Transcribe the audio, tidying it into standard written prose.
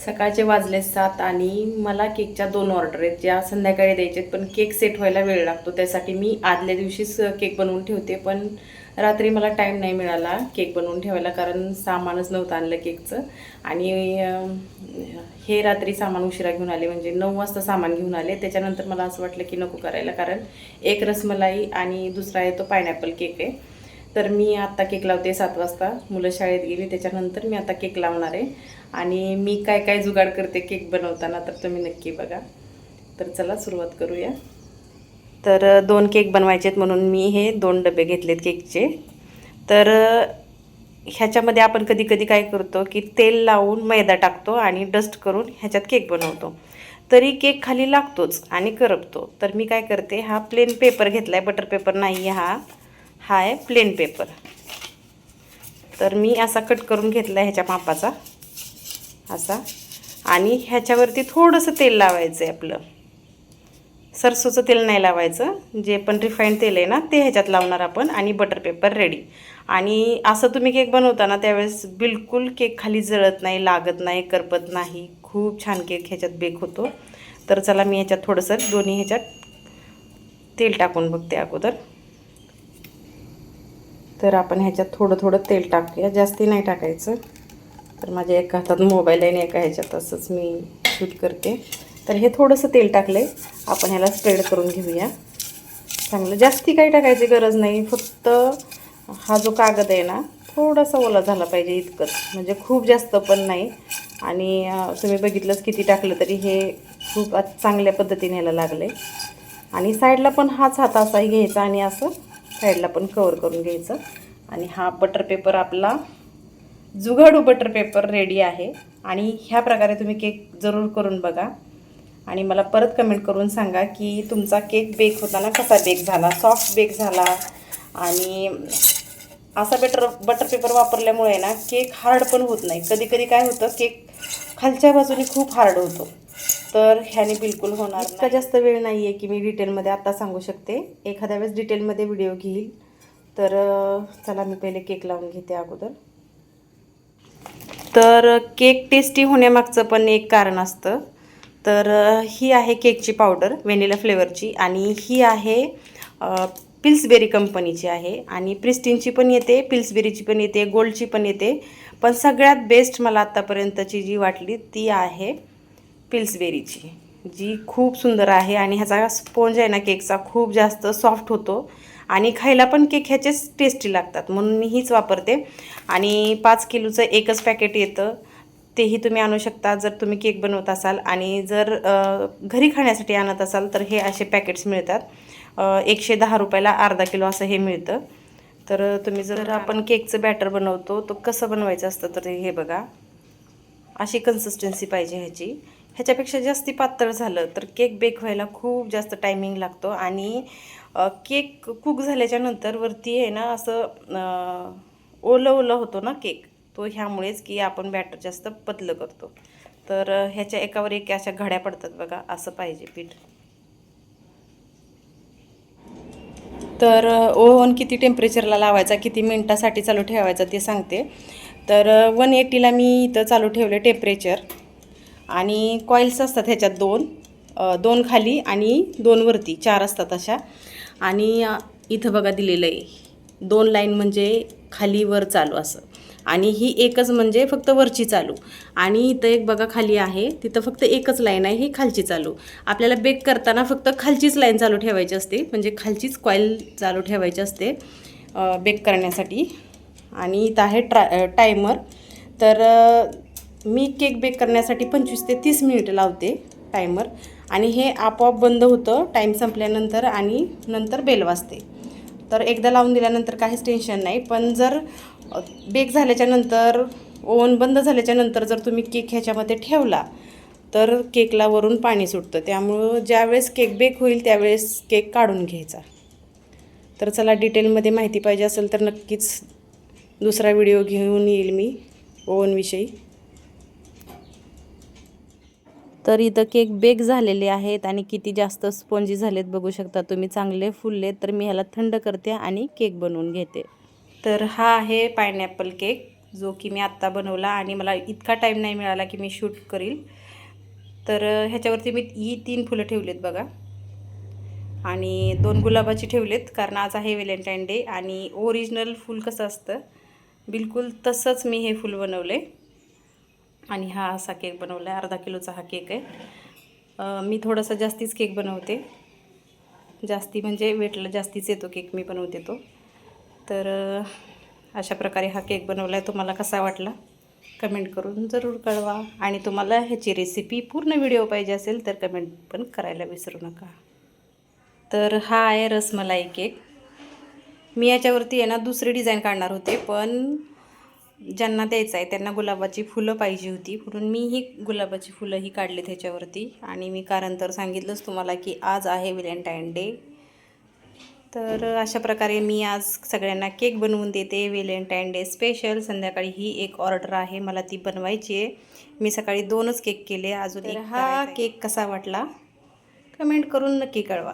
सकाळचे वाजले 7 आणि मला केकच्या 2 ऑर्डर आहेत ज्या संध्याकाळी द्यायचे आहेत, पण केक सेट व्हायला वेळ लागतो. त्यासाठी मी आदल्या दिवशीच केक बनवून ठेवते, पण रात्री मला टाईम नाही मिळाला केक बनवून ठेवायला, कारण सामानच नव्हतं आणलं केकचं. आणि हे रात्री सामान उशिरा घेऊन आले, म्हणजे 9 वाजता सामान घेऊन आले. त्याच्यानंतर मला असं वाटलं की नको करायला, कारण एक रसमलाई आणि दुसरा आहे तो पायनॅपल केक आहे. तर मी आत्ता केक लावते 7 वाजता, मुलं शाळेत गेली त्याच्यानंतर मी आता केक लावणार आहे. आणि मी काय काय जुगाड करते केक बनवताना तर तुम्ही नक्की बघा. तर चला सुरुवात करूया. तर 2 केक बनवायचे आहेत म्हणून मी हे 2 डबे घेतलेत केकचे. तर ह्याच्यामध्ये आपण कधी कधी काय करतो की तेल लावून मैदा टाकतो आणि डस्ट करून ह्याच्यात केक बनवतो, तरी केक खाली लागतोच आणि करपतो. तर मी काय करते, हा प्लेन पेपर घेतला आहे, बटर पेपर नाही, हा आहे प्लेन पेपर. तर मी असा कट करून घेतला आहे ह्याच्या मापाचा असा, आणि ह्याच्यावरती थोडंसं तेल लावायचं आहे. आपलं सरसोचं तेल नाही लावायचं, जे पण रिफाईंड तेल आहे ना ते ह्याच्यात लावणार आपण, आणि बटर पेपर रेडी. आणि असं तुम्ही केक बनवताना त्यावेळेस बिलकुल केक खाली जळत नाही, लागत नाही, करपत नाही, खूप छान केक ह्याच्यात बेक होतो. तर चला मी ह्याच्यात थोडंसं दोन्ही ह्याच्यात तेल टाकून बघते अगोदर. तर आपण ह्याच्यात थोडं थोडं तेल टाकूया, जास्ती नाही टाकायचं. तर माझ्या एका हातात मोबाईल आहे आणि एका ह्याच्यात असंच मी शूट करते. तर हे थोडंसं तेल टाकलं आहे, आपण ह्याला स्प्रेड करून घेऊया चांगलं. जास्ती काही टाकायची गरज नाही, फक्त हा जो कागद आहे ना थोडासा ओला झाला पाहिजे इतकंच, म्हणजे खूप जास्त पण नाही. आणि तुम्ही बघितलंच किती टाकलं तरी हे खूप चांगल्या पद्धतीने ह्याला लागलं आहे. आणि साईडला पण हाच हात असाही घ्यायचा आणि असं साईडला पण कवर करून घ्यायचं. आणि हा बटर पेपर आपला जुगाडू बटर पेपर रेडी आहे. आणि ह्या प्रकारे तुम्ही केक जरूर करून बघा आणि मला परत कमेंट करून सांगा की तुमचा केक बेक होताना कसा बेक झाला, सॉफ्ट बेक झाला. आणि असा बटर पेपर वापरल्यामुळे ना केक हार्ड पण होत नाही. कधी कधी काय होतं, केक खालच्या बाजूने खूप हार्ड होतो, तर ह्याने बिलकुल होणार नाही. इतका जास्त वेळ नाही आहे की मी डिटेलमध्ये आत्ता सांगू शकते, एखाद्या वेळेस डिटेलमध्ये व्हिडिओ घेईल. तर चला मी पहिले केक लावून घेते अगोदर. तर केक टेस्टी होण्यामागचं पण एक कारण असतं. तर ही आहे केकची पावडर व्हॅनिला फ्लेवरची, आणि ही आहे पिल्सबेरी कंपनीची आहे. आणि प्रिस्टीनची पण येते, पिल्सबेरीची पण येते, गोल्डची पण येते. पण सगळ्यात बेस्ट मला आत्तापर्यंतची जी वाटली ती आहे पिल्सबेरीची, जी खूप सुंदर आहे. आणि ह्याचा स्पोंज आहे ना केकचा खूप जास्त सॉफ्ट होतो, आणि खायला पण केक ह्याचेच टेस्टी लागतात, म्हणून मी हीच वापरते. आणि 5 किलोचं एकच पॅकेट येतं, तेही तुम्ही आणू शकता जर तुम्ही केक बनवत असाल. आणि जर घरी खाण्यासाठी आणत असाल तर हे असे पॅकेट्स मिळतात, 110 रुपयाला अर्धा किलो असं हे मिळतं. तर तुम्ही जर आपण केकचं बॅटर बनवतो तो कसं बनवायचं असतं, तर हे बघा, अशी कन्सिस्टन्सी पाहिजे ह्याची. ह्याच्यापेक्षा जास्ती पातळ झालं तर केक बेक व्हायला खूप जास्त टायमिंग लागतो. आणि केक कुक झाल्याच्या नंतर वरती आहे ना असं ओलं ओलं होतो ना केक, तो ह्यामुळेच की आपण बॅटर जास्त पतलं करतो. तर ह्याच्या एकावर एक अशा घड्या पडतात बघा, असं पाहिजे पीठ. तर ओव्हन किती टेम्परेचरला लावायचा, किती मिनटासाठी चालू ठेवायचा ते सांगते. तर 180ला मी इथं चालू ठेवले टेम्परेचर. आणि कॉईल्स असतात ह्याच्यात दोन खाली आणि 2 वरती, 4 असतात अशा. आणि इथं बघा दिलेलं आहे 2 लाईन, म्हणजे खाली वर चालू असं. आणि ही एकच म्हणजे फक्त वरची चालू. आणि इथं एक बघा खाली आहे, तिथं फक्त एकच लाईन आहे, ही खालची चालू. आपल्याला बेक करताना फक्त खालचीच लाईन चालू ठेवायची असते, म्हणजे खालचीच कॉईल चालू ठेवायची असते बेक करण्यासाठी. आणि इथं आहे टायमर. तर मी केक बेक करण्यासाठी 25 ते 30 मिनिट लावते टायमर. आणि हे आपोआप बंद होतं टाईम संपल्यानंतर, आणि नंतर बेल वाजते. तर एकदा लावून दिल्यानंतर काहीच टेन्शन नाही. पण जर बेक झाल्याच्या नंतर, ओव्हन बंद झाल्याच्या नंतर जर तुम्ही केक ह्याच्यामध्ये ठेवला तर केकला वरून पाणी सुटतं. त्यामुळं ज्यावेळेस केक बेक होईल त्यावेळेस केक काढून घ्यायचा. तर चला, डिटेलमध्ये माहिती पाहिजे असेल तर नक्कीच दुसरा व्हिडिओ घेऊन येईल मी ओव्हनविषयी. तर इथं केक बेक झालेले आहेत आणि किती जास्त स्पॉन्जी झालेत बघू शकता तुम्ही, चांगले फुलले. तर मी ह्याला थंड करते आणि केक बनवून घेते. तर हा आहे पायनॅपल केक, जो की मी आत्ता बनवला आणि मला इतका टाईम नाही मिळाला की मी शूट करील. तर ह्याच्यावरती मी ही 3 फुलं ठेवलीत बघा आणि 2 गुलाबाची ठेवलेत, कारण आज आहे व्हॅलेंटाईन डे. आणि ओरिजिनल फूल कसं असतं बिलकुल तसंच मी हे फूल बनवले. आणि हा असा केक बनवला आहे, अर्धा किलोचा हा केक आहे. मी थोडासा जास्तीच केक बनवते, जास्ती म्हणजे वेटला जास्तीच येतो केक मी बनवते तो. तर अशा प्रकारे हा केक बनवला आहे. तुम्हाला कसा वाटला कमेंट करून ज़रूर कळवा. आणि तुम्हाला ह्याची रेसिपी पूर्ण व्हिडिओ पाहिजे असेल तर कमेंट पण करायला विसरू नका. तर हा आहे रसमलाई केक. मी याच्यावरती आहे ना दुसरी डिझाईन काढणार होते, पण ज्यांना द्यायचं आहे त्यांना गुलाबाची फुलं पाहिजे होती, म्हणून मी ही गुलाबाची फुलं ही काढली त्याच्यावरती. आणि मी कारण तर सांगितलंच तुम्हाला की आज आहे व्हॅलेंटाईन डे. तर अशा प्रकारे मी आज सगळ्यांना केक बनवून देते व्हॅलेंटाईन डे स्पेशल. संध्याकाळी ही एक ऑर्डर आहे, मला ती बनवायची आहे. मी सकाळी 2च केक केले, अजून एक. हा केक कसा वाटला कमेंट करून नक्की कळवा.